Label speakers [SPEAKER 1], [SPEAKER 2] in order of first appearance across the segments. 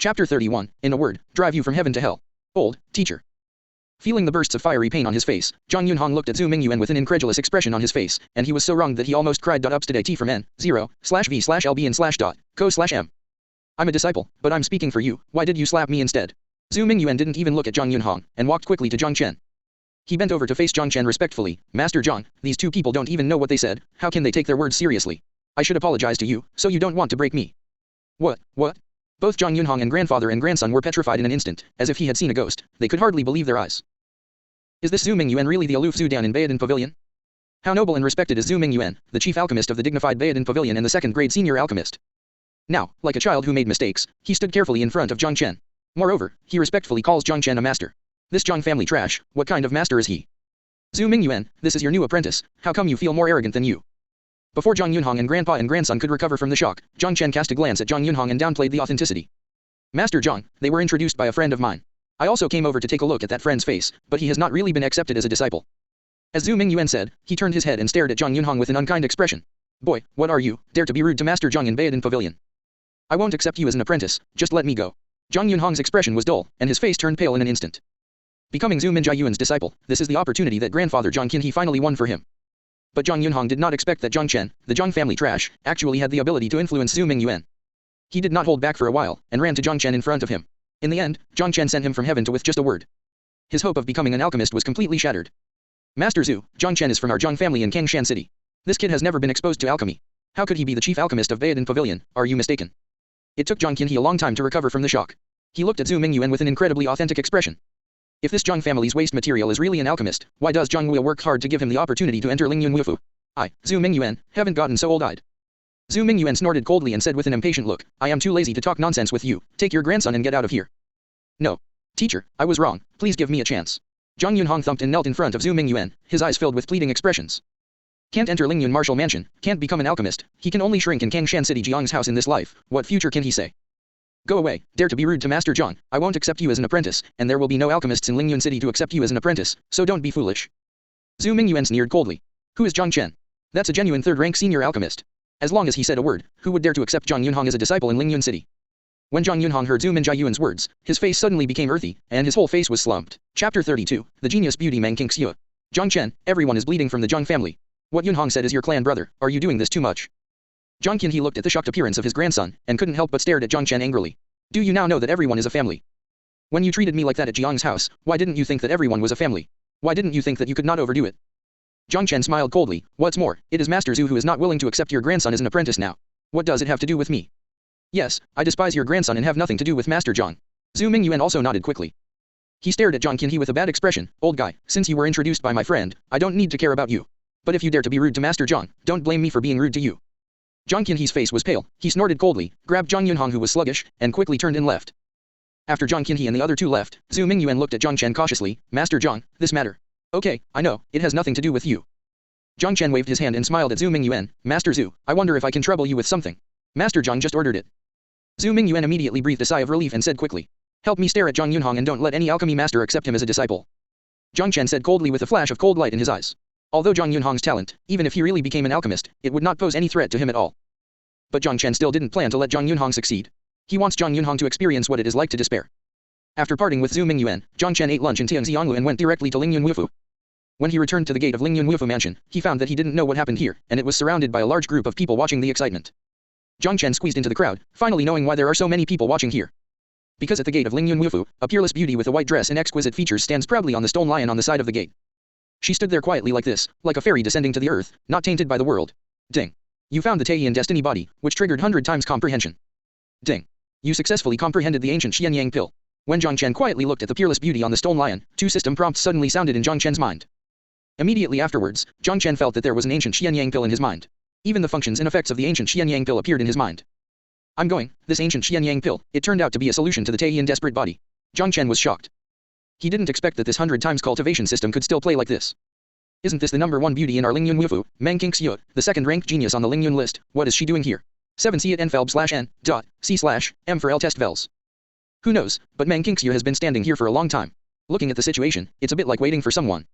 [SPEAKER 1] Chapter 31, in a word, drive you from heaven to hell. Old, teacher. Feeling the bursts of fiery pain on his face, Zhang Yunhong looked at Zhu Mingyuan with an incredulous expression on his face, and he was so wrong that he almost cried. Upstate T from N0/V/LB/co/M. I'm a disciple, but I'm speaking for you. Why did you slap me instead? Zhu Mingyuan didn't even look at Zhang Yunhong, and walked quickly to Zhang Chen. He bent over to face Zhang Chen respectfully. Master Zhang, these two people don't even know what they said. How can they take their words seriously? I should apologize to you, so you don't want to break me. What? Both Zhang Yunhong and grandfather and grandson were petrified in an instant, as if he had seen a ghost. They could hardly believe their eyes. Is this Zhu Mingyuan really the aloof Zhu Dan in Baodin Pavilion? How noble and respected is Zhu Mingyuan, the chief alchemist of the dignified Baodin Pavilion and the second-grade senior alchemist. Now, like a child who made mistakes, he stood carefully in front of Zhang Chen. Moreover, he respectfully calls Zhang Chen a master. This Zhang family trash, what kind of master is he? Zhu Mingyuan, this is your new apprentice, how come you feel more arrogant than you? Before Zhang Yunhong and grandpa and grandson could recover from the shock, Zhang Chen cast a glance at Zhang Yunhong and downplayed the authenticity. Master Zhang, they were introduced by a friend of mine. I also came over to take a look at that friend's face, but he has not really been accepted as a disciple. As Zhu Mingyuan said, he turned his head and stared at Zhang Yunhong with an unkind expression. Boy, what are you, dare to be rude to Master Zhang in Baodin Pavilion? I won't accept you as an apprentice, just let me go. Zhang Yunhong's expression was dull, and his face turned pale in an instant. Becoming Zhu Mingyuan's disciple, this is the opportunity that grandfather Zhang Qinhe finally won for him. But Zhang Yunhong did not expect that Zhang Chen, the Zhang family trash, actually had the ability to influence Zhu Mingyuan. He did not hold back for a while, and ran to Zhang Chen in front of him. In the end, Zhang Chen sent him from heaven to with just a word. His hope of becoming an alchemist was completely shattered. Master Zhu, Zhang Chen is from our Zhang family in Kangshan City. This kid has never been exposed to alchemy. How could he be the chief alchemist of Baodin Pavilion? Are you mistaken? It took Zhang Qinhe a long time to recover from the shock. He looked at Zhu Mingyuan with an incredibly authentic expression. If this Zhang family's waste material is really an alchemist, why does Zhang Wuya work hard to give him the opportunity to enter Lingyun Wufu? I, Zhu Mingyuan, haven't gotten so old-eyed. Zhu Mingyuan snorted coldly and said with an impatient look, I am too lazy to talk nonsense with you, take your grandson and get out of here. No. Teacher, I was wrong, please give me a chance. Zhang Yunhong thumped and knelt in front of Zhu Mingyuan, his eyes filled with pleading expressions. Can't enter Lingyun Martial Mansion, can't become an alchemist, he can only shrink in Kangshan City Jiang's house in this life, what future can he say? Go away, dare to be rude to Master Zhang, I won't accept you as an apprentice, and there will be no alchemists in Lingyun City to accept you as an apprentice, so don't be foolish. Zhu Mingyuan sneered coldly. Who is Zhang Chen? That's a genuine third-rank senior alchemist. As long as he said a word, who would dare to accept Zhang Yunhong as a disciple in Lingyun City? When Zhang Yunhong heard Zhu Mingyuan's words, his face suddenly became earthy, and his whole face was slumped. Chapter 32, The Genius Beauty Meng Qingxue. Zhang Chen, everyone is bleeding from the Zhang family. What Yunhong said is your clan brother, are you doing this too much? Zhang Qinhe looked at the shocked appearance of his grandson, and couldn't help but stared at Zhang Chen angrily. Do you now know that everyone is a family? When you treated me like that at Jiang's house, why didn't you think that everyone was a family? Why didn't you think that you could not overdo it? Zhang Chen smiled coldly. What's more, it is Master Zhu who is not willing to accept your grandson as an apprentice now. What does it have to do with me? Yes, I despise your grandson and have nothing to do with Master Zhang. Zhu Mingyuan also nodded quickly. He stared at Zhang Qinhe with a bad expression. Old guy, since you were introduced by my friend, I don't need to care about you. But if you dare to be rude to Master Zhang, don't blame me for being rude to you. Zhang Qinhe's face was pale. He snorted coldly, grabbed Zhang Yunhong who was sluggish, and quickly turned and left. After Zhang Qinhe and the other two left, Zhu Mingyuan looked at Zhang Chen cautiously. Master Zhang, this matter. Okay, I know, it has nothing to do with you. Zhang Chen waved his hand and smiled at Zhu Mingyuan. Master Zhu, I wonder if I can trouble you with something. Master Zhang just ordered it. Zhu Mingyuan immediately breathed a sigh of relief and said quickly. Help me stare at Zhang Yunhong and don't let any alchemy master accept him as a disciple. Zhang Chen said coldly with a flash of cold light in his eyes. Although Zhang Yunhong's talent, even if he really became an alchemist, it would not pose any threat to him at all. But Zhang Chen still didn't plan to let Zhang Yunhong succeed. He wants Zhang Yunhong to experience what it is like to despair. After parting with Zhu Mingyuan, Zhang Chen ate lunch in Tianxianglu and went directly to Lingyun Wufu. When he returned to the gate of Lingyun Wufu mansion, he found that he didn't know what happened here, and it was surrounded by a large group of people watching the excitement. Zhang Chen squeezed into the crowd, finally knowing why there are so many people watching here. Because at the gate of Lingyun Wufu, a peerless beauty with a white dress and exquisite features stands proudly on the stone lion on the side of the gate. She stood there quietly like this, like a fairy descending to the earth, not tainted by the world. Ding. You found the Taiyan destiny body, which triggered 100 times comprehension. Ding. You successfully comprehended the ancient Xianyang pill. When Zhang Chen quietly looked at the peerless beauty on the stone lion, 2 system prompts suddenly sounded in Zhang Chen's mind. Immediately afterwards, Zhang Chen felt that there was an ancient Xianyang pill in his mind. Even the functions and effects of the ancient Xianyang pill appeared in his mind. This ancient Xianyang pill, it turned out to be a solution to the Taiyan desperate body. Zhang Chen was shocked. He didn't expect that this 100 times cultivation system could still play like this. Isn't this the #1 beauty in our Lingyun Wufu, Meng Qingxue, the second-ranked genius on the Lingyun list? What is she doing here? 7 C at Nfelb/N.C/M for L test vels. Who knows, but Meng Qingxue has been standing here for a long time. Looking at the situation, it's a bit like waiting for someone.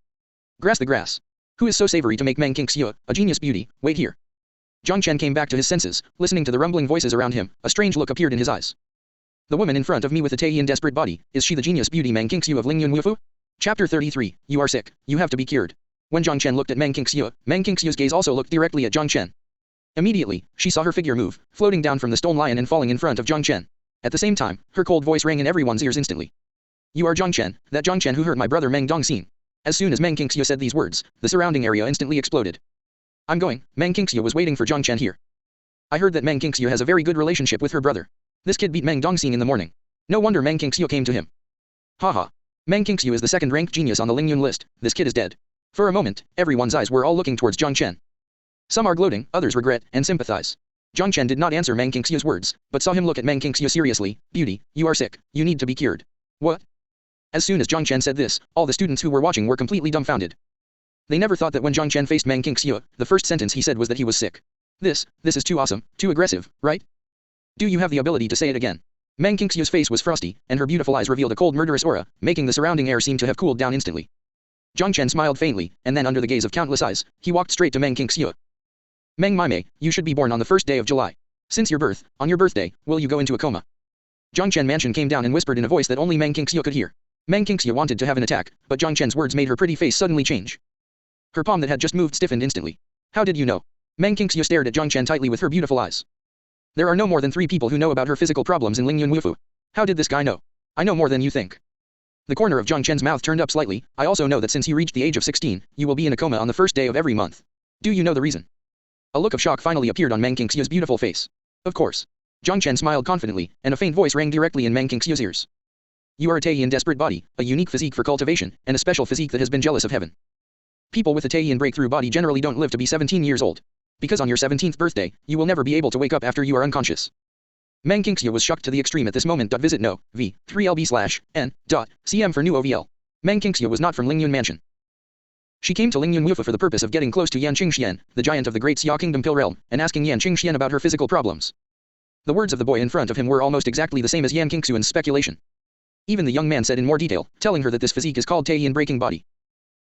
[SPEAKER 1] Grass the grass. Who is so savory to make Meng Qingxue, a genius beauty, wait here? Zhang Chen came back to his senses, listening to the rumbling voices around him, a strange look appeared in his eyes. The woman in front of me with the Taehyun desperate body, is she the genius beauty Mang Qingsyu of Lingyun Wufu? Chapter 33, You are sick, you have to be cured. When Zhang Chen looked at Mang Qingsuy's gaze also looked directly at Zhang Chen. Immediately, she saw her figure move, floating down from the stone lion and falling in front of Zhang Chen. At the same time, her cold voice rang in everyone's ears instantly. You are Zhang Chen, that Zhang Chen who hurt my brother Mang Dongxing. As soon as Mang Qingsyu said these words, the surrounding area instantly exploded. I'm going, Mang Qingsyu was waiting for Zhang Chen here. I heard that Mang Qingsyu has a very good relationship with her brother. This kid beat Mang Dongxing in the morning. No wonder Mang Qingsyu came to him. Haha. Mang Qingsyu is the second-ranked genius on the Lingyun list, this kid is dead. For a moment, everyone's eyes were all looking towards Zhang Chen. Some are gloating, others regret, and sympathize. Zhang Chen did not answer Mang Qingxu's words, but saw him look at Mang Qingsyu seriously. Beauty, you are sick, you need to be cured. What? As soon as Zhang Chen said this, all the students who were watching were completely dumbfounded. They never thought that when Zhang Chen faced Mang Qingsyu, the first sentence he said was that he was sick. This is too awesome, too aggressive, right? Do you have the ability to say it again? Mang Qingsuy's face was frosty, and her beautiful eyes revealed a cold murderous aura, making the surrounding air seem to have cooled down instantly. Zhang Chen smiled faintly, and then under the gaze of countless eyes, he walked straight to Mang Qingsyu. Mang Maimei, you should be born on the first day of July. Since your birth, on your birthday, will you go into a coma? Zhang Chen Mansion came down and whispered in a voice that only Mang Qingsyu could hear. Mang Qingsyu wanted to have an attack, but Zhang Chen's words made her pretty face suddenly change. Her palm that had just moved stiffened instantly. How did you know? Mang Qingsyu stared at Zhang Chen tightly with her beautiful eyes. There are no more than 3 people who know about her physical problems in Lingyun Wufu. How did this guy know? I know more than you think. The corner of Zhang Chen's mouth turned up slightly. I also know that since you reached the age of 16, you will be in a coma on the first day of every month. Do you know the reason? A look of shock finally appeared on Mang Qingsuy's beautiful face. Of course. Zhang Chen smiled confidently, and a faint voice rang directly in Mang Qingsuy's ears. You are a Taehyun desperate body, a unique physique for cultivation, and a special physique that has been jealous of heaven. People with a Taehyun breakthrough body generally don't live to be 17 years old. Because on your 17th birthday, you will never be able to wake up after you are unconscious. Mang Qingsyu was shocked to the extreme at this moment. Visit no, v, 3lb/n.cm for new OVL. Mang Qingsyu was not from Lingyun Mansion. She came to Lingyun Wufu for the purpose of getting close to Yan Qingxian, the giant of the Great Xia Kingdom Pill Realm, and asking Yan Qingxian about her physical problems. The words of the boy in front of him were almost exactly the same as Yan Qingxian's speculation. Even the young man said in more detail, telling her that this physique is called Taehyun Breaking Body.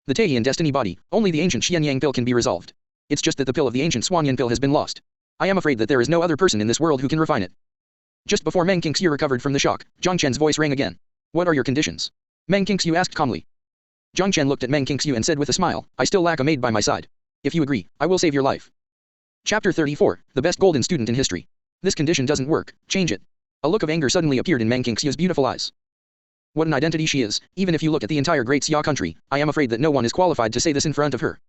[SPEAKER 1] The Taehyun Destiny Body, only the ancient Xianyang pill can be resolved. It's just that the pill of the ancient Swanyan pill has been lost. I am afraid that there is no other person in this world who can refine it. Just before Mang Qingsyu recovered from the shock, Zhang Chen's voice rang again. What are your conditions? Mang Qingsyu asked calmly. Zhang Chen looked at Mang Qingsyu and said with a smile, I still lack a maid by my side. If you agree, I will save your life. Chapter 34, The Best Golden Student in History. This condition doesn't work, change it. A look of anger suddenly appeared in Mang Qingsuy's beautiful eyes. What an identity she is, even if you look at the entire Great Xia country, I am afraid that no one is qualified to say this in front of her.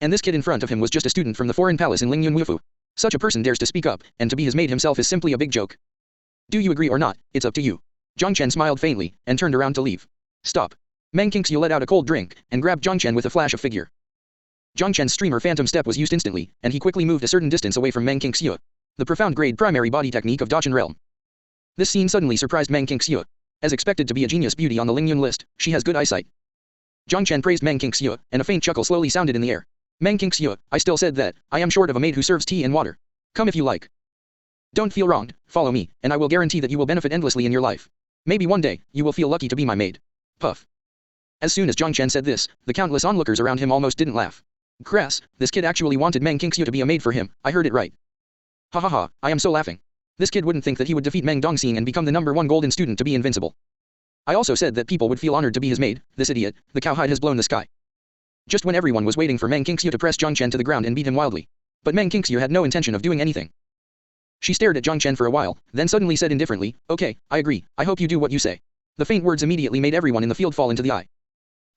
[SPEAKER 1] And this kid in front of him was just a student from the foreign palace in Lingyun Wufu. Such a person dares to speak up, and to be his maid himself is simply a big joke. Do you agree or not? It's up to you. Zhang Chen smiled faintly, and turned around to leave. Stop. Mang Qingsyu let out a cold drink, and grabbed Zhang Chen with a flash of figure. Zhang Chen's streamer phantom step was used instantly, and he quickly moved a certain distance away from Mang Qingsyu. The profound grade primary body technique of Dachan realm. This scene suddenly surprised Mang Qingsyu. As expected to be a genius beauty on the Lingyun list, she has good eyesight. Zhang Chen praised Mang Qingsyu, and a faint chuckle slowly sounded in the air. Mang Qingsyu, I still said that, I am short of a maid who serves tea and water. Come if you like. Don't feel wronged, follow me, and I will guarantee that you will benefit endlessly in your life. Maybe one day, you will feel lucky to be my maid. Puff. As soon as Zhang Chen said this, the countless onlookers around him almost didn't laugh. Crass, this kid actually wanted Mang Qingsyu to be a maid for him, I heard it right. Ha ha ha, I am so laughing. This kid wouldn't think that he would defeat Mang Dongxing and become the #1 golden student to be invincible. I also said that people would feel honored to be his maid, this idiot, the cowhide has blown the sky. Just when everyone was waiting for Mang Qingsyu to press Zhang Chen to the ground and beat him wildly. But Mang Qingsyu had no intention of doing anything. She stared at Zhang Chen for a while, then suddenly said indifferently, okay, I agree, I hope you do what you say. The faint words immediately made everyone in the field fall into the eye.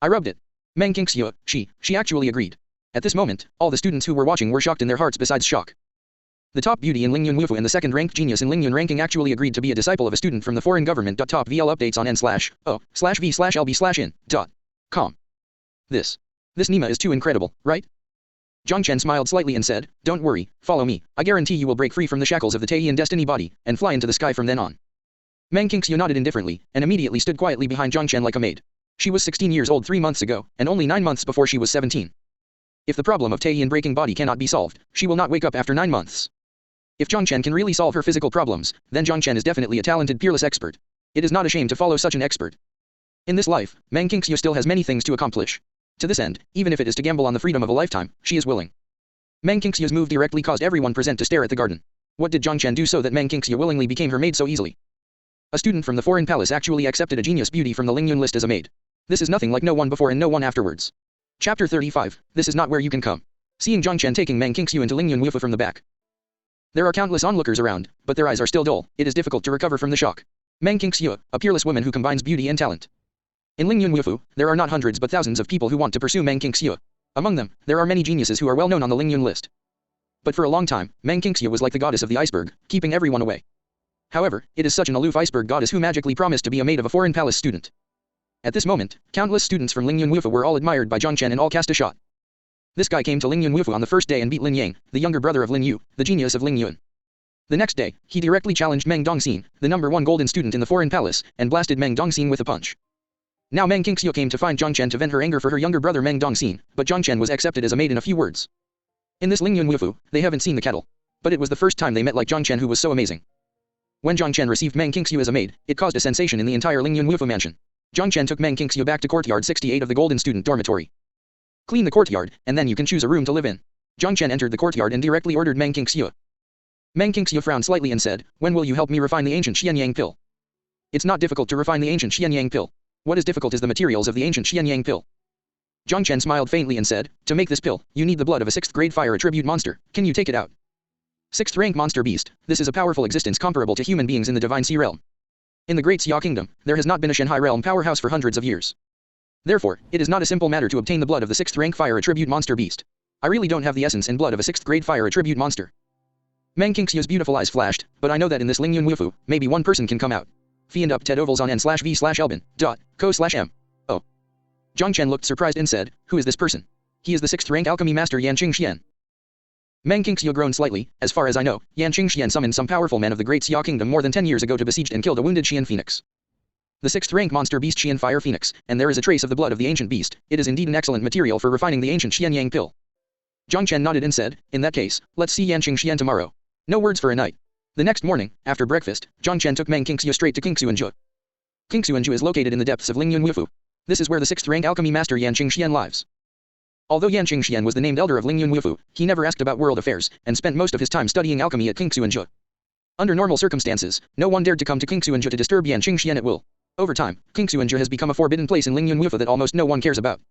[SPEAKER 1] I rubbed it. Mang Qingsyu, she actually agreed. At this moment, all the students who were watching were shocked in their hearts besides shock. The top beauty in Lingyun Wufu and the second-ranked genius in Lingyun ranking actually agreed to be a disciple of a student from the foreign government. Top VL updates on n/o/v/lb/in.com. This Nima is too incredible, right? Zhang Chen smiled slightly and said, don't worry, follow me, I guarantee you will break free from the shackles of the Taehyun destiny body, and fly into the sky from then on. Mang Qingsyu nodded indifferently, and immediately stood quietly behind Zhang Chen like a maid. She was 16 years old 3 months ago, and only 9 months before she was 17. If the problem of Taehyun breaking body cannot be solved, she will not wake up after 9 months. If Zhang Chen can really solve her physical problems, then Zhang Chen is definitely a talented peerless expert. It is not a shame to follow such an expert. In this life, Mang Qingsyu still has many things to accomplish. To this end, even if it is to gamble on the freedom of a lifetime, she is willing. Mang Qingsyu's move directly caused everyone present to stare at the garden. What did Zhang Chen do so that Mang Qingsyu willingly became her maid so easily? A student from the foreign palace actually accepted a genius beauty from the Lingyun list as a maid. This is nothing like no one before and no one afterwards. Chapter 35. This is not where you can come. Seeing Zhang Chen taking Meng Qingxiu into Lingyun Wufu from the back. There are countless onlookers around, but their eyes are still dull. It is difficult to recover from the shock. Meng Qingxiu, a peerless woman who combines beauty and talent. In Lingyun Wufu, there are not hundreds but thousands of people who want to pursue Meng Qingxiu. Among them, there are many geniuses who are well known on the Lingyun list. But for a long time, Meng Qingxiu was like the goddess of the iceberg, keeping everyone away. However, it is such an aloof iceberg goddess who magically promised to be a maid of a foreign palace student. At this moment, countless students from Lingyun Wufu were all admired by Zhang Chen and all cast a shot. This guy came to Lingyun Wufu on the first day and beat Lin Yang, the younger brother of Lin Yu, the genius of Lingyun. The next day, he directly challenged Meng Dongxin, the #1 golden student in the foreign palace, and blasted Meng Dongxin with a punch. Now Meng Qingxiu came to find Zhang Chen to vent her anger for her younger brother Meng Dongxin, but Zhang Chen was accepted as a maid in a few words. In this Lingyun Wufu, they haven't seen the cattle. But it was the first time they met like Zhang Chen who was so amazing. When Zhang Chen received Meng Qingxiu as a maid, it caused a sensation in the entire Lingyun Wufu mansion. Zhang Chen took Meng Qingxiu back to courtyard 68 of the golden student dormitory. Clean the courtyard, and then you can choose a room to live in. Zhang Chen entered the courtyard and directly ordered Meng Qingxiu. Meng Qingxiu frowned slightly and said, "When will you help me refine the ancient Xianyang pill?" It's not difficult to refine the ancient Xianyang pill. What is difficult is the materials of the ancient Xianyang pill. Zhang Chen smiled faintly and said, "To make this pill, you need the blood of a 6th grade fire attribute monster. Can you take it out?" 6th rank monster beast. This is a powerful existence comparable to human beings in the divine sea realm. In the Great Xia Kingdom, there has not been a Shanhai realm powerhouse for hundreds of years. Therefore, it is not a simple matter to obtain the blood of the 6th rank fire attribute monster beast. I really don't have the essence and blood of a 6th grade fire attribute monster. Meng Qingxiu's beautiful eyes flashed, but I know that in this Lingyun Wufu, maybe one person can come out. Fee and up Ted ovals on n/v/elbin.co/m. Oh. Zhang Chen looked surprised and said, "Who is this person?" "He is the 6th rank alchemy master Yan Qingxian." Meng Qingxiu groaned slightly. "As far as I know, Yan Qingxian summoned some powerful man of the Great Xia Kingdom more than 10 years ago to besiege and killed a wounded Xian Phoenix. The 6th rank monster beast Xian Fire Phoenix, and there is a trace of the blood of the ancient beast. It is indeed an excellent material for refining the ancient Xianyang pill." Zhang Chen nodded and said, "In that case, let's see Yan Qingxian tomorrow." No words for a night. The next morning, after breakfast, Zhang Chen took Meng Qingxiu straight to Qingxuanju. Qingxuanju is located in the depths of Lingyun Wufu. This is where the 6th rank alchemy master Yan Qingxian lives. Although Yan Qingxian was the named elder of Lingyun Wufu, he never asked about world affairs, and spent most of his time studying alchemy at Qingxuanju. Under normal circumstances, no one dared to come to Qingxuanju to disturb Yan Qingxian at will. Over time, Qingxuanju has become a forbidden place in Lingyun Wufu that almost no one cares about.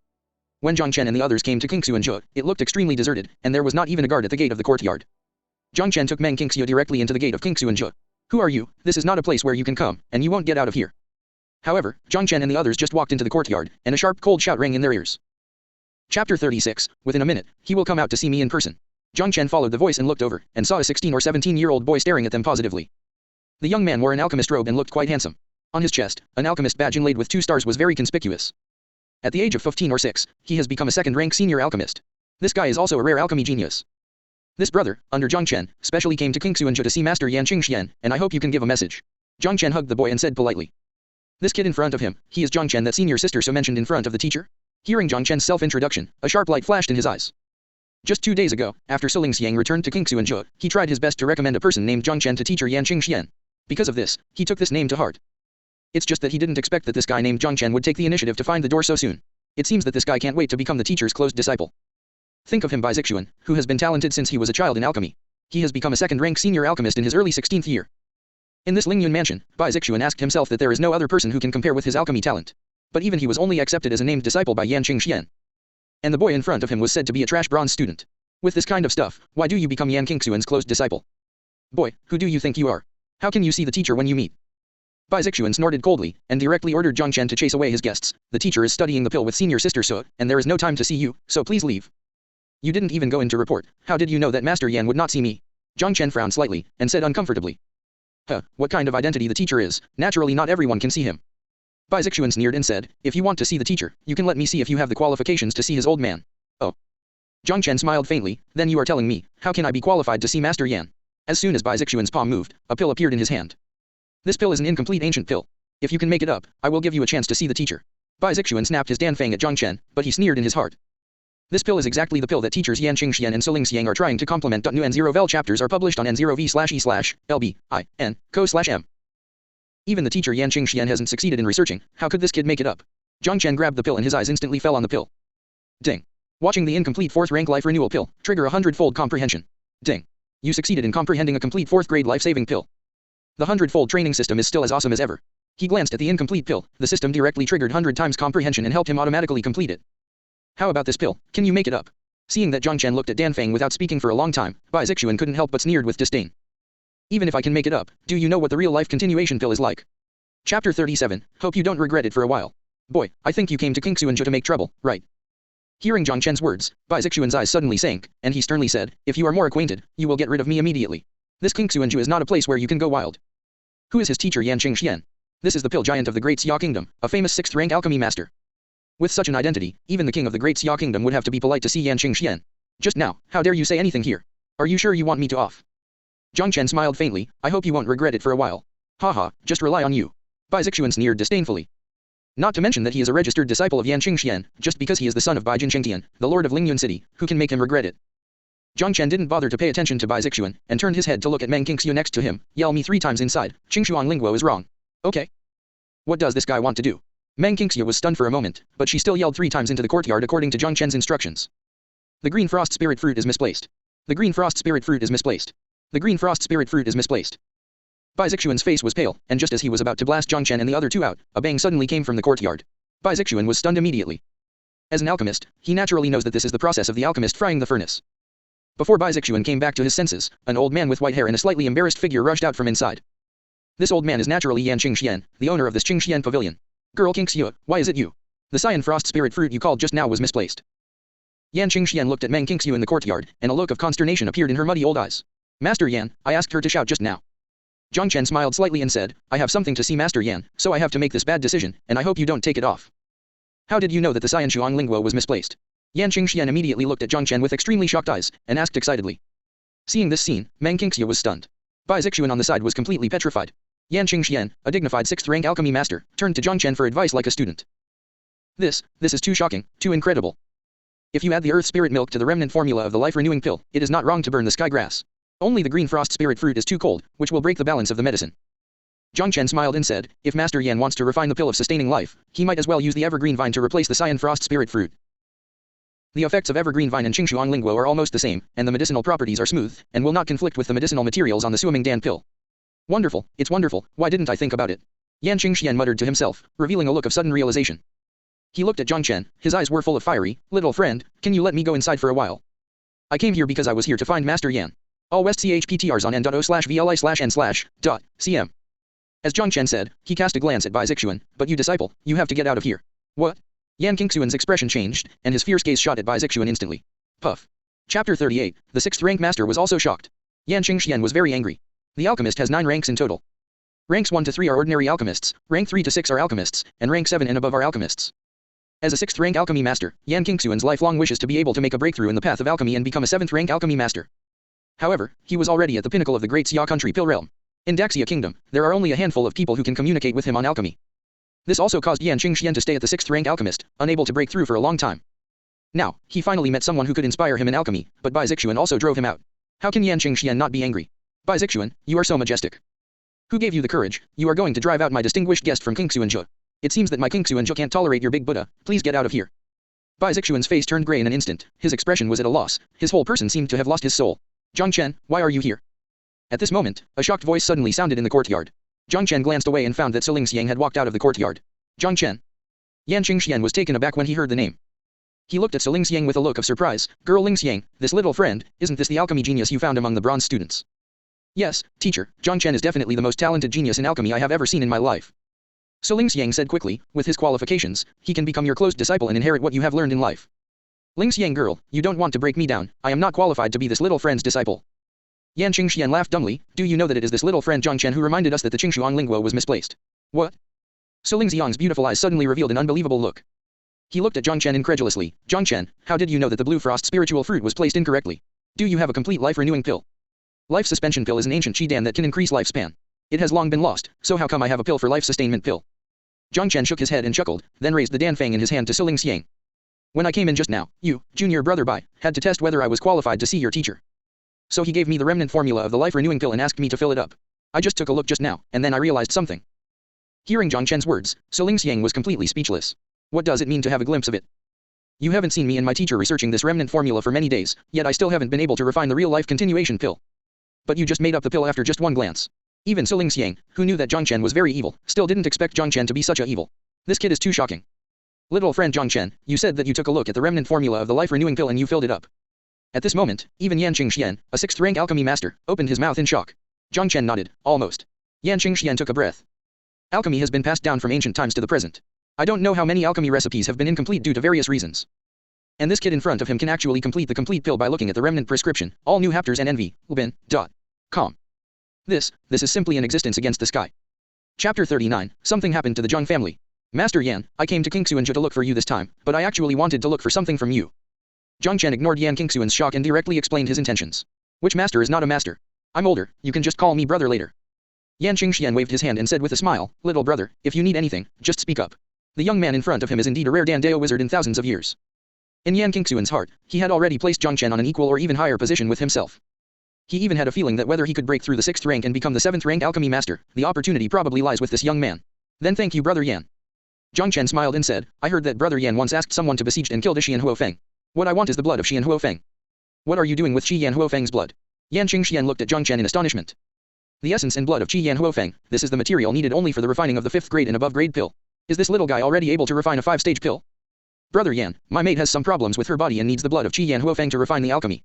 [SPEAKER 1] When Zhang Chen and the others came to Qingxuanju, it looked extremely deserted, and there was not even a guard at the gate of the courtyard. Zhang Chen took Meng Qingxiu directly into the gate of Qingxuanju. "Who are you? This is not a place where you can come, and you won't get out of here." However, Zhang Chen and the others just walked into the courtyard, and a sharp cold shout rang in their ears. Chapter 36. Within a minute, he will come out to see me in person. Zhang Chen followed the voice and looked over, and saw a 16 or 17-year-old boy staring at them positively. The young man wore an alchemist robe and looked quite handsome. On his chest, an alchemist badge inlaid with 2 stars was very conspicuous. At the age of 15 or 6, he has become a 2nd-rank senior alchemist. This guy is also a rare alchemy genius. This brother, under Zhang Chen, specially came to Qingxuanju to see Master Yan Qingxian, and I hope you can give a message. Zhang Chen hugged the boy and said politely. This kid in front of him, he is Zhang Chen, that senior sister so mentioned in front of the teacher? Hearing Zhang Chen's self-introduction, a sharp light flashed in his eyes. Just 2 days ago, after Siling Xiang returned to Qingxuanju, he tried his best to recommend a person named Zhang Chen to teacher Yan Qingxian. Because of this, he took this name to heart. It's just that he didn't expect that this guy named Zhang Chen would take the initiative to find the door so soon. It seems that this guy can't wait to become the teacher's closed disciple. Think of him Bai Zixuan, who has been talented since he was a child in alchemy. He has become a 2nd-rank senior alchemist in his early 16th year. In this Lingyun mansion, Bai Zixuan asked himself that there is no other person who can compare with his alchemy talent. But even he was only accepted as a named disciple by Yan Qingxian. And the boy in front of him was said to be a trash bronze student. With this kind of stuff, why do you become Yan Qingxuan's closed disciple? Boy, who do you think you are? How can you see the teacher when you meet? Bai Zixuan snorted coldly, and directly ordered Zhang Chen to chase away his guests. The teacher is studying the pill with senior sister Su, and there is no time to see you, so please leave. You didn't even go in to report. How did you know that Master Yan would not see me? Zhang Chen frowned slightly, and said uncomfortably. What kind of identity the teacher is, naturally not everyone can see him. Bai Zixuan sneered and said, if you want to see the teacher, you can let me see if you have the qualifications to see his old man. Oh. Zhang Chen smiled faintly, then you are telling me, how can I be qualified to see Master Yan? As soon as Bai Zixuan's palm moved, a pill appeared in his hand. This pill is an incomplete ancient pill. If you can make it up, I will give you a chance to see the teacher. Bai Zixuan snapped his Danfang at Zhang Chen, but he sneered in his heart. This pill is exactly the pill that teachers Yan Qingxian and Siling Xiang are trying to complement. New N0vel chapters are published on N0V/E/LB/IN/co/M. Even the teacher Yan Qingxian hasn't succeeded in researching, how could this kid make it up? Zhang Chen grabbed the pill and his eyes instantly fell on the pill. Ding. Watching the incomplete 4th rank life renewal pill, trigger a 100-fold comprehension. Ding. You succeeded in comprehending a complete 4th grade life-saving pill. The Hundredfold training system is still as awesome as ever. He glanced at the incomplete pill. The system directly triggered 100 times comprehension and helped him automatically complete it. How about this pill? Can you make it up? Seeing that Zhang Chen looked at Dan Feng without speaking for a long time, Bai Zixuan couldn't help but sneered with disdain. Even if I can make it up, do you know what the real-life continuation pill is like? Chapter 37, hope you don't regret it for a while. Boy, I think you came to Qingxuanzhou to make trouble, right? Hearing Zhang Chen's words, Bai Zixuan's eyes suddenly sank, and he sternly said, if you are more acquainted, you will get rid of me immediately. This Qingxuanzhou is not a place where you can go wild. Who is his teacher Yan Qingxian? This is the pill giant of the Great Xia Kingdom, a famous 6th-rank alchemy master. With such an identity, even the king of the Great Xia Kingdom would have to be polite to see Yan Qingxian. Just now, how dare you say anything here? Are you sure you want me to off? Zhang Chen smiled faintly, I hope you won't regret it for a while. Haha, just rely on you. Bai Zixuan sneered disdainfully. Not to mention that he is a registered disciple of Yan Qingxian, just because he is the son of Bai Jinchengtian, the lord of Lingyun City, who can make him regret it. Zhang Chen didn't bother to pay attention to Bai Zixuan, and turned his head to look at Meng Qingxiu next to him. Yell me 3 times inside, Qingxuan Lingguo is wrong. Okay. What does this guy want to do? Meng Qingxiu was stunned for a moment, but she still yelled 3 times into the courtyard according to Zhang Chen's instructions. The green frost spirit fruit is misplaced. The green frost spirit fruit is misplaced. The green frost spirit fruit is misplaced. Bai Zixuan's face was pale, and just as he was about to blast Zhang Chen and the other 2 out, a bang suddenly came from the courtyard. Bai Zixuan was stunned immediately. As an alchemist, he naturally knows that this is the process of the alchemist frying the furnace. Before Bai Zixuan came back to his senses, an old man with white hair and a slightly embarrassed figure rushed out from inside. This old man is naturally Yan Qingxian, the owner of this Qingxian pavilion. Girl Qingxiu, why is it you? The cyan frost spirit fruit you called just now was misplaced. Yan Qingxian looked at Meng Qingxiu in the courtyard, and a look of consternation appeared in her muddy old eyes. Master Yan, I asked her to shout just now. Zhang Chen smiled slightly and said, I have something to see Master Yan, so I have to make this bad decision, and I hope you don't take it off. How did you know that the Cyan Shuang Lingguo was misplaced? Yan Qingxian immediately looked at Zhang Chen with extremely shocked eyes, and asked excitedly. Seeing this scene, Meng Qingxiu was stunned. Bai Zixuan on the side was completely petrified. Yan Qingxian, a dignified 6th-rank alchemy master, turned to Zhang Chen for advice like a student. This is too shocking, too incredible. If you add the earth spirit milk to the remnant formula of the life-renewing pill, it is not wrong to burn the sky grass. Only the green frost spirit fruit is too cold, which will break the balance of the medicine. Zhang Chen smiled and said, if Master Yan wants to refine the pill of sustaining life, he might as well use the evergreen vine to replace the cyan frost spirit fruit. The effects of evergreen vine and Qingxuan Lingguo are almost the same, and the medicinal properties are smooth, and will not conflict with the medicinal materials on the Suoming Dan pill. Wonderful, it's wonderful, why didn't I think about it? Yan Qingxian muttered to himself, revealing a look of sudden realization. He looked at Zhang Chen, his eyes were full of fiery, little friend, can you let me go inside for a while? I came here because I was here to find Master Yan. All West CHPTRs on n.o/vli/n/.cm. As Zhang Chen said, he cast a glance at Bai Zixuan, but you disciple, you have to get out of here. What? Yan Qingxuan's expression changed, and his fierce gaze shot at Bai Zixuan instantly. Puff. Chapter 38, the 6th-rank master was also shocked. Yan Qingxian was very angry. The alchemist has 9 ranks in total. Ranks 1 to 3 are ordinary alchemists, rank 3 to 6 are alchemists, and rank 7 and above are alchemists. As a 6th-rank alchemy master, Yan Qingxuan's lifelong wishes to be able to make a breakthrough in the path of alchemy and become a 7th-rank alchemy master. However, he was already at the pinnacle of the Great Xia country pill realm. In Daxia Kingdom, there are only a handful of people who can communicate with him on alchemy. This also caused Yan Qingxian to stay at the 6th-rank alchemist, unable to break through for a long time. Now, he finally met someone who could inspire him in alchemy, but Bai Zixuan also drove him out. How can Yan Qingxian not be angry? Bai Zixuan, you are so majestic. Who gave you the courage? You are going to drive out my distinguished guest from Qingxuanzhou. It seems that my Qingxuanzhou can't tolerate your big Buddha, please get out of here. Bai Zixuan's face turned grey in an instant, his expression was at a loss, his whole person seemed to have lost his soul. Zhang Chen, why are you here? At this moment, a shocked voice suddenly sounded in the courtyard. Zhang Chen glanced away and found that Ling Xiang had walked out of the courtyard. Zhang Chen. Yan Qingxian was taken aback when he heard the name. He looked at Ling Xiang with a look of surprise. Girl Ling Xiang, this little friend, isn't this the alchemy genius you found among the bronze students? Yes, teacher, Zhang Chen is definitely the most talented genius in alchemy I have ever seen in my life. Ling Xiang said quickly, with his qualifications, he can become your close disciple and inherit what you have learned in life. Ling Xiang girl, you don't want to break me down, I am not qualified to be this little friend's disciple. Yan Qingxian laughed dumbly, do you know that it is this little friend Zhang Chen who reminded us that the Qingxuan Lingguo was misplaced? What? Ling Xiang's beautiful eyes suddenly revealed an unbelievable look. He looked at Zhang Chen incredulously. Zhang Chen, how did you know that the blue frost spiritual fruit was placed incorrectly? Do you have a complete life-renewing pill? Life suspension pill is an ancient Qi-dan that can increase lifespan. It has long been lost, so how come I have a pill for life sustainment pill? Zhang Chen shook his head and chuckled, then raised the Dan Fang in his hand to Ling Xiang. When I came in just now, you, junior brother Bai, had to test whether I was qualified to see your teacher. So he gave me the remnant formula of the life-renewing pill and asked me to fill it up. I just took a look just now, and then I realized something. Hearing Zhang Chen's words, Ling Xiang was completely speechless. What does it mean to have a glimpse of it? You haven't seen me and my teacher researching this remnant formula for many days, yet I still haven't been able to refine the real-life continuation pill. But you just made up the pill after just one glance. Even Su Lingxiang, who knew that Zhang Chen was very evil, still didn't expect Zhang Chen to be such a evil. This kid is too shocking. Little friend Zhang Chen, you said that you took a look at the remnant formula of the life-renewing pill and you filled it up. At this moment, even Yanqing Xian, a 6th-rank alchemy master, opened his mouth in shock. Zhang Chen nodded, almost. Yanqing Xian took a breath. Alchemy has been passed down from ancient times to the present. I don't know how many alchemy recipes have been incomplete due to various reasons. And this kid in front of him can actually complete the complete pill by looking at the remnant prescription, all new hapters and NV.com. This is simply an existence against the sky. Chapter 39, Something happened to the Zhang family. Master Yan, I came to Qingxuanzhou to look for you this time, but I actually wanted to look for something from you. Zhang Chen ignored Yan Qingxuan's shock and directly explained his intentions. Which master is not a master? I'm older, you can just call me brother later. Yan Qingxian waved his hand and said with a smile, little brother, if you need anything, just speak up. The young man in front of him is indeed a rare Dandao wizard in thousands of years. In Yan Qingxuan's heart, he had already placed Zhang Chen on an equal or even higher position with himself. He even had a feeling that whether he could break through the 6th rank and become the 7th rank alchemy master, the opportunity probably lies with this young man. Then thank you brother Yan. Zhang Chen smiled and said, I heard that brother Yan once asked someone to besiege and kill Shi and Huofeng. What I want is the blood of Shi and Huofeng. What are you doing with Shi and Huofeng's blood? Yan Qingxian looked at Zhang Chen in astonishment. The essence and blood of Qi Yan Huofeng, this is the material needed only for the refining of the 5th grade and above grade pill. Is this little guy already able to refine a 5-stage pill? Brother Yan, my mate has some problems with her body and needs the blood of Qi Yan Huofeng to refine the alchemy.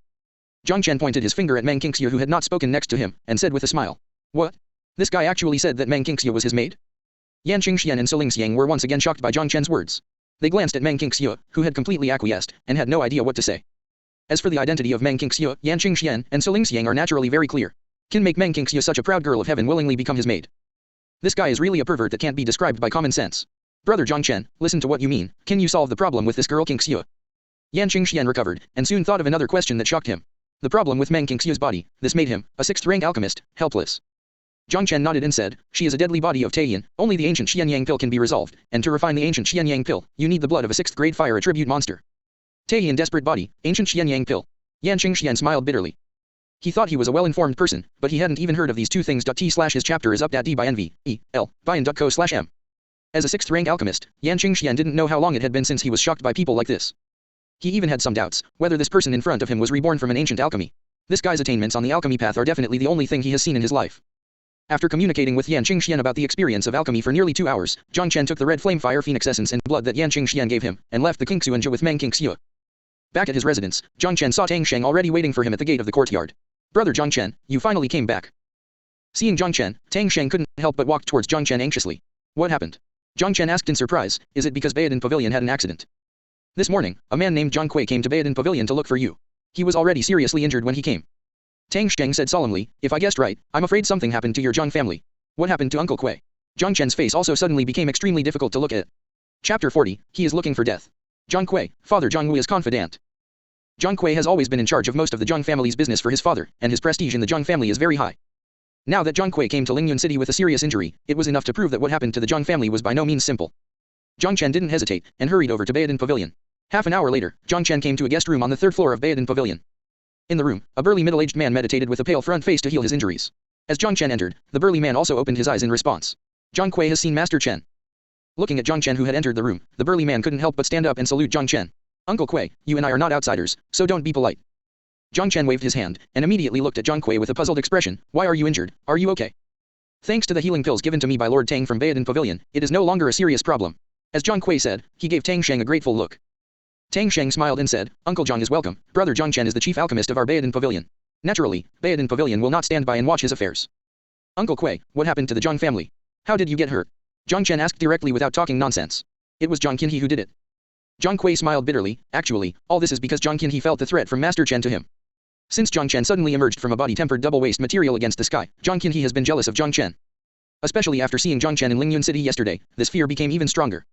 [SPEAKER 1] Zhang Chen pointed his finger at Meng Qingxue who had not spoken next to him, and said with a smile. What? This guy actually said that Meng Qingxue was his mate? Yan Qingxian and Su Lingxiang were once again shocked by Zhang Chen's words. They glanced at Meng Qingxue, who had completely acquiesced, and had no idea what to say. As for the identity of Meng Qingxue, Yan Qingxian and Su Lingxiang are naturally very clear. Can make Meng Qingxue such a proud girl of heaven willingly become his maid. This guy is really a pervert that can't be described by common sense. Brother Zhang Chen, listen to what you mean, can you solve the problem with this girl Qingxue? Yan Qingxian recovered, and soon thought of another question that shocked him. The problem with Meng Qingxue's body, this made him, a 6th-rank alchemist, helpless. Zhang Chen nodded and said, she is a deadly body of Taiyin, only the ancient Xianyang pill can be resolved, and to refine the ancient Xianyang pill, you need the blood of a 6th-grade fire attribute monster. Taiyin desperate body, ancient Xianyang pill. Yan Qingxian smiled bitterly. He thought he was a well-informed person, but he hadn't even heard of these two things. His chapter is up at D by NV.EL, by n.co/m. As a 6th-rank alchemist, Yan Qingxian didn't know how long it had been since he was shocked by people like this. He even had some doubts, whether this person in front of him was reborn from an ancient alchemy. This guy's attainments on the alchemy path are definitely the only thing he has seen in his life. After communicating with Yan Qingxian about the experience of alchemy for nearly 2 hours, Zhang Chen took the red flame fire phoenix essence and blood that Yan Qingxian gave him, and left the Qingxuanzhou with Meng Qingxue. Back at his residence, Zhang Chen saw Tang Sheng already waiting for him at the gate of the courtyard. Brother Zhang Chen, you finally came back. Seeing Zhang Chen, Tang Sheng couldn't help but walk towards Zhang Chen anxiously. What happened? Zhang Chen asked in surprise, is it because Baodin Pavilion had an accident? This morning, a man named Zhang Kui came to Baodin Pavilion to look for you. He was already seriously injured when he came. Tang Sheng said solemnly, if I guessed right, I'm afraid something happened to your Zhang family. What happened to Uncle Kui? Zhang Chen's face also suddenly became extremely difficult to look at. Chapter 40, he is looking for death. Zhang Kui, Father Zhang Wu is confidant. Zhang Kui has always been in charge of most of the Zhang family's business for his father, and his prestige in the Zhang family is very high. Now that Zhang Kui came to Lingyuan City with a serious injury, it was enough to prove that what happened to the Zhang family was by no means simple. Zhang Chen didn't hesitate, and hurried over to Baodin Pavilion. Half an hour later, Zhang Chen came to a guest room on the 3rd floor of Baodin Pavilion. In the room, a burly middle-aged man meditated with a pale front face to heal his injuries. As Zhang Chen entered, the burly man also opened his eyes in response. Zhang Kui has seen Master Chen. Looking at Zhang Chen who had entered the room, the burly man couldn't help but stand up and salute Zhang Chen. Uncle Kui, you and I are not outsiders, so don't be polite. Zhang Chen waved his hand, and immediately looked at Zhang Kui with a puzzled expression. Why are you injured? Are you okay? Thanks to the healing pills given to me by Lord Tang from Baodin Pavilion, it is no longer a serious problem. As Zhang Kui said, he gave Tang Sheng a grateful look. Tang Sheng smiled and said, Uncle Zhang is welcome, Brother Zhang Chen is the chief alchemist of our Baodin Pavilion. Naturally, Baodin Pavilion will not stand by and watch his affairs. Uncle Kui, what happened to the Zhang family? How did you get hurt? Zhang Chen asked directly without talking nonsense. It was Zhang Qinhe who did it. Zhang Kui smiled bitterly. Actually, all this is because Zhang Qinhe felt the threat from Master Chen to him. Since Zhang Chen suddenly emerged from a body-tempered double-waist material against the sky, Zhang Qinhe has been jealous of Zhang Chen. Especially after seeing Zhang Chen in Lingyuan City yesterday, this fear became even stronger.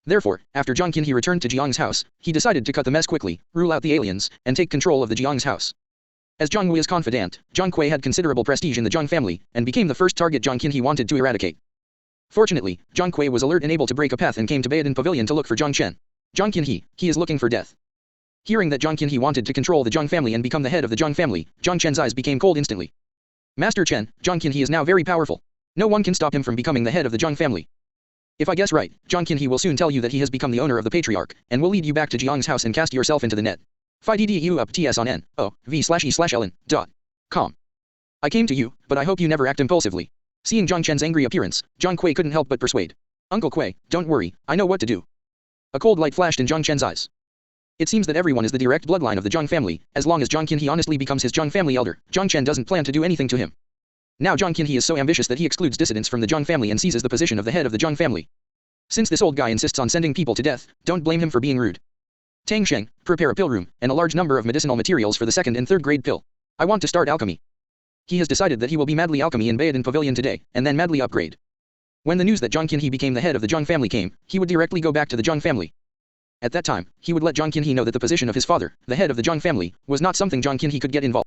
[SPEAKER 1] Therefore, after Zhang Qinhe returned to Jiang's house, he decided to cut the mess quickly, rule out the aliens, and take control of the Jiang's house. As Zhang Wui's confidant, Zhang Kui had considerable prestige in the Zhang family, and became the first target Zhang Qinhe wanted to eradicate. Fortunately, Zhang Kui was alert and able to break a path and came to Baodin Pavilion to look for Zhang Chen. Zhang Qinhe, he is looking for death. Hearing that Zhang Qinhe wanted to control the Zhang family and become the head of the Zhang family, Zhang Chen's eyes became cold instantly. Master Chen, Zhang Qinhe is now very powerful. No one can stop him from becoming the head of the Zhang family. If I guess right, Zhang Qinhe will soon tell you that he has become the owner of the patriarch, and will lead you back to Jiang's house and cast yourself into the net. Phi up ts on n, o, v/e/ln.com. I came to you, but I hope you never act impulsively. Seeing Jiang Chen's angry appearance, Jiang Kui couldn't help but persuade. Uncle Kui, don't worry, I know what to do. A cold light flashed in Jiang Chen's eyes. It seems that everyone is the direct bloodline of the Jiang family. As long as Jiang Qinhe honestly becomes his Jiang family elder, Jiang Chen doesn't plan to do anything to him. Now Jiang Qinhe is so ambitious that he excludes dissidents from the Jiang family and seizes the position of the head of the Jiang family. Since this old guy insists on sending people to death, don't blame him for being rude. Tang Sheng, prepare a pill room, and a large number of medicinal materials for the 2nd and 3rd grade pill. I want to start alchemy. He has decided that he will be madly alchemy in Baodin Pavilion today, and then madly upgrade. When the news that Jiang Qinhe became the head of the Jiang family came, he would directly go back to the Jiang family. At that time, he would let Jiang Qinhe know that the position of his father, the head of the Jiang family, was not something Jiang Qinhe could get involved.